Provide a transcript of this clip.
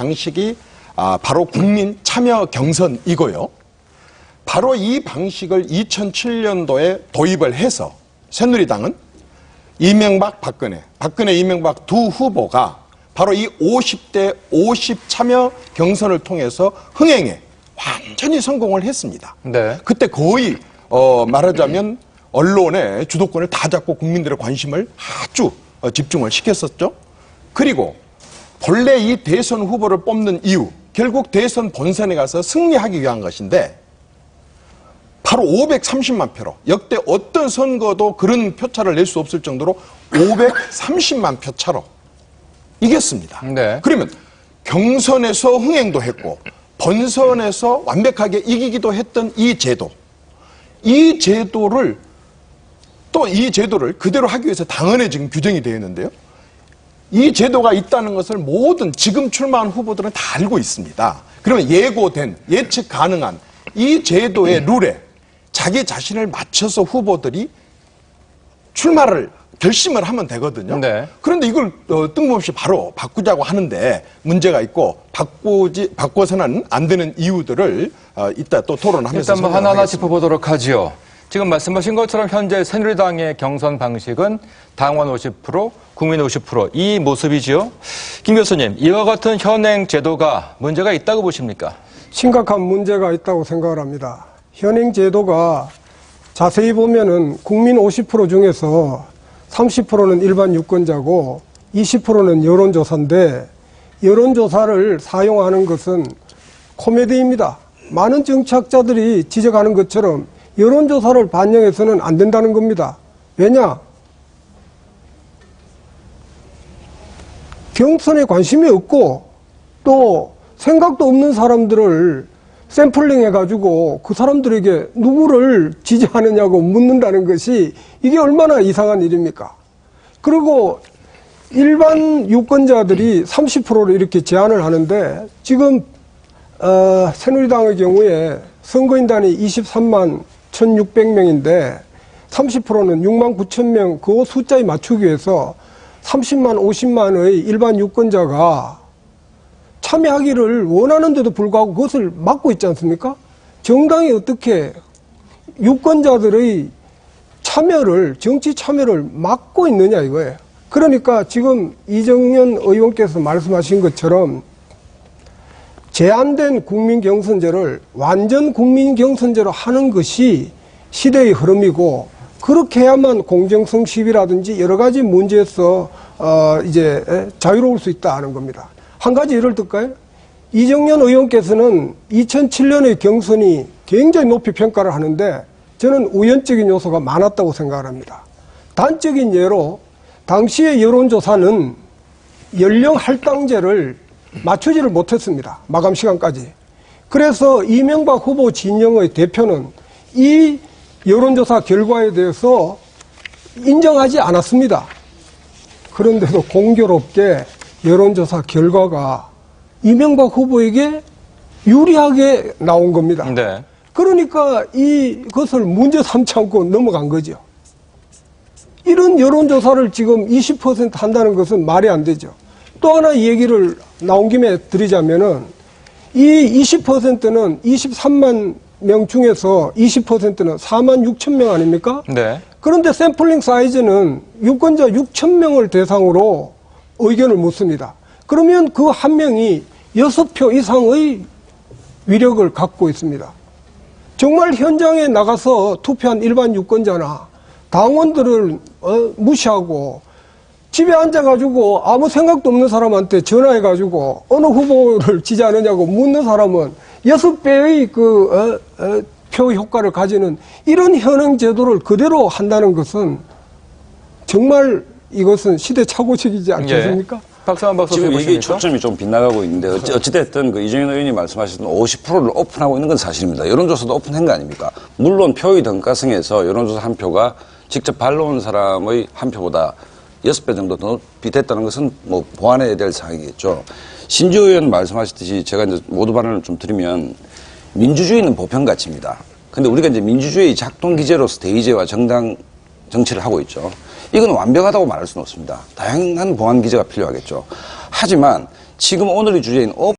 방식이 바로 국민 참여 경선이고요. 바로 이 방식을 2007년도에 도입을 해서 새누리당은 이명박, 박근혜, 이명박 두 후보가 바로 이 50대 50 참여 경선을 통해서 흥행에 완전히 성공을 했습니다. 네. 그때 거의 말하자면 언론의 주도권을 다 잡고 국민들의 관심을 아주 집중을 시켰었죠. 그리고 본래 이 대선 후보를 뽑는 이유, 결국 대선 본선에 가서 승리하기 위한 것인데 바로 530만 표로 역대 어떤 선거도 그런 표차를 낼 수 없을 정도로 530만 표 차로 이겼습니다. 네. 그러면 경선에서 흥행도 했고 본선에서 완벽하게 이기기도 했던 이 제도를 그대로 하기 위해서 당헌에 지금 규정이 되어 있는데요. 이 제도가 있다는 것을 모든 지금 출마한 후보들은 다 알고 있습니다. 그러면 예고된, 예측 가능한 이 제도의 룰에 자기 자신을 맞춰서 후보들이 출마를 결심을 하면 되거든요. 네. 그런데 이걸 뜬금없이 바로 바꾸자고 하는데 문제가 있고 바꿔서는 안 되는 이유들을 이따 또 토론하면서 일단 하나하나 짚어보도록 하지요. 지금 말씀하신 것처럼 현재 새누리당의 경선 방식은 당원 50%, 국민 50% 이 모습이지요. 김 교수님, 이와 같은 현행 제도가 문제가 있다고 보십니까? 심각한 문제가 있다고 생각을 합니다. 현행 제도가 자세히 보면은 국민 50% 중에서 30%는 일반 유권자고 20%는 여론조사인데 여론조사를 사용하는 것은 코미디입니다. 많은 정치학자들이 지적하는 것처럼 여론조사를 반영해서는 안 된다는 겁니다. 왜냐? 경선에 관심이 없고 또 생각도 없는 사람들을 샘플링 해가지고 그 사람들에게 누구를 지지하느냐고 묻는다는 것이 이게 얼마나 이상한 일입니까? 그리고 일반 유권자들이 30%로 이렇게 제한을 하는데 지금 새누리당의 경우에 선거인단이 23만 1,600명인데 30%는 6만 9천 명 그 숫자에 맞추기 위해서 30만 50만의 일반 유권자가 참여하기를 원하는데도 불구하고 그것을 막고 있지 않습니까? 정당이 어떻게 유권자들의 참여를, 정치 참여를 막고 있느냐 이거예요. 그러니까 지금 이정현 의원께서 말씀하신 것처럼 제한된 국민경선제를 완전 국민경선제로 하는 것이 시대의 흐름이고 그렇게 해야만 공정성 시비라든지 여러 가지 문제에서 이제 자유로울 수 있다 하는 겁니다. 한 가지 예를 들까요? 이정현 의원께서는 2007년의 경선이 굉장히 높이 평가를 하는데 저는 우연적인 요소가 많았다고 생각을 합니다. 단적인 예로 당시의 여론조사는 연령 할당제를 맞추지를 못했습니다. 마감 시간까지. 그래서 이명박 후보 진영의 대표는 이 여론조사 결과에 대해서 인정하지 않았습니다. 그런데도 공교롭게 여론조사 결과가 이명박 후보에게 유리하게 나온 겁니다. 네. 그러니까 이것을 문제 삼지 않고 넘어간 거죠. 이런 여론조사를 지금 20% 한다는 것은 말이 안 되죠. 또 하나 이 얘기를 나온 김에 드리자면은 이 20%는 23만 명 중에서 20%는 4만 6천 명 아닙니까? 네. 그런데 샘플링 사이즈는 유권자 6천 명을 대상으로 의견을 묻습니다. 그러면 그 한 명이 6표 이상의 위력을 갖고 있습니다. 정말 현장에 나가서 투표한 일반 유권자나 당원들을 무시하고 집에 앉아가지고 아무 생각도 없는 사람한테 전화해가지고 어느 후보를 지지하느냐고 묻는 사람은 6배의 표 효과를 가지는 이런 현행 제도를 그대로 한다는 것은 정말 이것은 시대착오적이지 않겠습니까? 박상환 박사 지금 보십니까? 이게 초점이 좀 빗나가고 있는데 어찌됐든 그 이정현 의원이 말씀하셨던 50%를 오픈하고 있는 건 사실입니다. 여론조사도 오픈한 거 아닙니까? 물론 표의 등가성에서 여론조사 한 표가 직접 발로 온 사람의 한 표보다 6배 정도 더 높이 됐다는 것은 뭐 보완해야 될 사항이겠죠. 신지호 의원 말씀하셨듯이 제가 이제 모두 발언을 좀 드리면 민주주의는 보편 가치입니다. 근데 우리가 이제 민주주의 작동 기제로서 대의제와 정당 정치를 하고 있죠. 이건 완벽하다고 말할 수는 없습니다. 다양한 보완 기제가 필요하겠죠. 하지만 지금 오늘의 주제인